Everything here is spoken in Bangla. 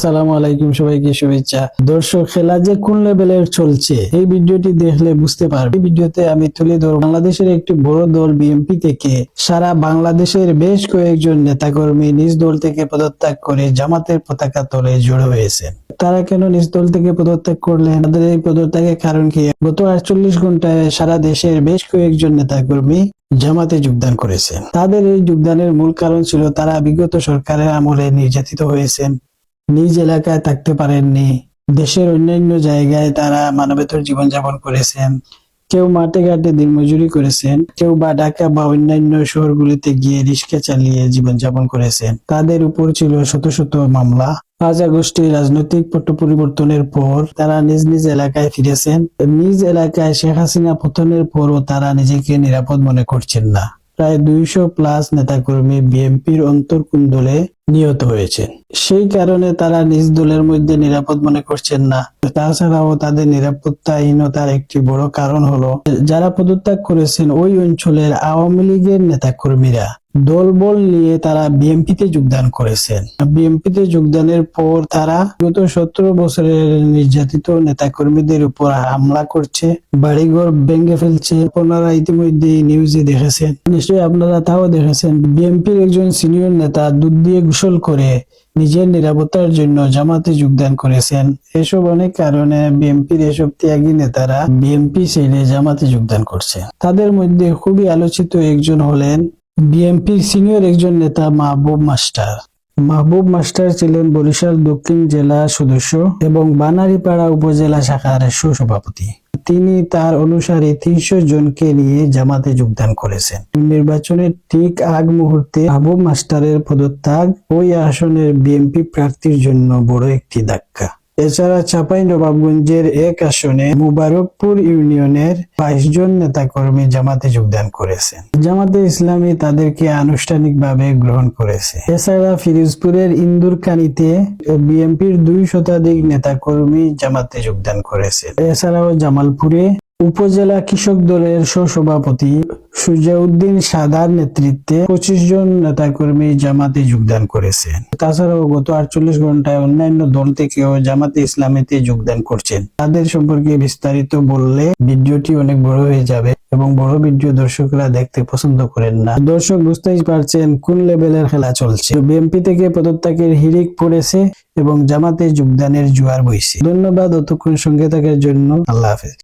আসসালামু আলাইকুম, সবাইকে শুভেচ্ছা। দর্শক, খেলা যে কোন লেভেলের চলছে এই ভিডিওটি দেখলে বুঝতে পারবে। এই ভিডিওতে আমি তুলে ধরব বাংলাদেশের একটি বড় দল বিএনপি থেকে সারা বাংলাদেশের বেশ কয়েকজন নেতাকর্মী নিজ দল থেকে পদত্যাগ করে জামাতের পতাকা তলে জড়ো হয়েছে। তারা কেন নিজ দল থেকে পদত্যাগ করলেন, তাদের এই পদত্যাগের কারণ কি? গত 48 ঘন্টায় সারা দেশের বেশ কয়েকজন নেতাকর্মী জামাতে যোগদান করেছেন। তাদের এই যোগদানের মূল কারণ ছিল তারা বিগত সরকারের আমলে নির্যাতিত হয়েছেন, নিজ এলাকায় থাকতে পারেননি, দেশের অন্যান্য জায়গায় তারা মানবেতর জীবনযাপন করেছেন। কেউ মাঠে ঘাটে দিনমজুরি করেছেন, কেউ বা ঢাকা বা অন্যান্য শহরগুলিতে গিয়ে রিক্সা চালিয়ে জীবনযাপন করেছেন। তাদের উপর ছিল শত শত মামলা। 5 আগস্টে রাজনৈতিক পট পরিবর্তনের পর তারা নিজ নিজ এলাকায় ফিরেছেন। নিজ এলাকায় শেখ হাসিনা পতনের পরও তারা নিজেকে নিরাপদ মনে করছেন না। প্রায় 200+ নেতাকর্মী বিএনপির অন্তর্কুণ্ডলে নিহত হয়েছে। সেই কারণে তারা নিজ দলের মধ্যে নিরাপদ মনে করছেন না। তাছাড়াও তাদের নিরাপত্তাহীনতার একটি বড় কারণ হলো যারা পদত্যাগ করেছেন ওই অঞ্চলের আওয়ামী লীগের নেতাকর্মীরা দলবল নিয়ে তারা বিএনপিতে যোগদান করেছেন। বিএনপিতে যোগদানের পর তারা গত 17 বছরের নির্যাতিত নেতাকর্মীদের উপর হামলা করছে, বাড়িঘর ভেঙে ফেলছে। আপনারা ইতিমধ্যে নিউজে দেখেছেন, নিশ্চয়ই আপনারা তাও দেখেছেন। বিএনপির একজন সিনিয়র নেতা দুধ দিয়ে গোসল করে নিজের নিরাপত্তার জন্য জামাতে যোগদান করেছেন। এসব অনেক কারণে বিএনপির এসব ত্যাগী নেতারা বিএনপি ছেড়ে জামাতে যোগদান করছে। তাদের মধ্যে খুবই আলোচিত একজন হলেন বিএনপির সিনিয়র একজন নেতা মাহবুব মাস্টার। মাহবুব মাস্টার ছিলেন বরিশাল দক্ষিণ জেলা সদস্য এবং বানারীপাড়া উপজেলা শাখার সভাপতি। তিনি তার অনুসারী 300 জনকে নিয়ে জামাতে যোগদান করেছেন। নির্বাচনের ঠিক আগ মুহূর্তে মাহবুব মাস্টারের পদত্যাগ ওই আসনের বিএনপি প্রার্থীর জন্য বড় একটি ধাক্কা। এছাড়া চাঁপাইনবাবগঞ্জের এক আসনে মুবারকপুর ইউনিয়নের 22 জন নেতাকর্মী জামাতে যোগদান করেছেন। জামাতে ইসলামী তাদেরকে আনুষ্ঠানিকভাবে গ্রহণ করেছে। এছাড়া ফিরোজপুরের ইন্দুরকানীতে বিএনপির 2 শতাধিক নেতাকর্মী জামাতে যোগদান করেছে। এছাড়াও জামালপুরে উপজেলা কৃষক দলের সহসভাপতি সুজাউদ্দিন সাদার নেতৃত্বে 25 জন নেতাকর্মী জামাতে যোগদান করেছেন। তাছাড়াও গত 48 ঘন্টায় অন্যান্য দল থেকেও জামাতে ইসলামীতে যোগদান করছেন। তাদের সম্পর্কে বিস্তারিত বললে ভিডিওটি অনেক বড় হয়ে যাবে এবং বড় ভিডিও দর্শকরা দেখতে পছন্দ করেন না। দর্শক, বুঝতেই পারছেন কোন লেভেলের খেলা চলছে। বিএনপি থেকে পদত্যাগের হিড়িক পড়েছে এবং জামাতে যোগদানের জোয়ার বইছে। ধন্যবাদ এতক্ষণ সঙ্গে থাকার জন্য। আল্লাহ হাফেজ।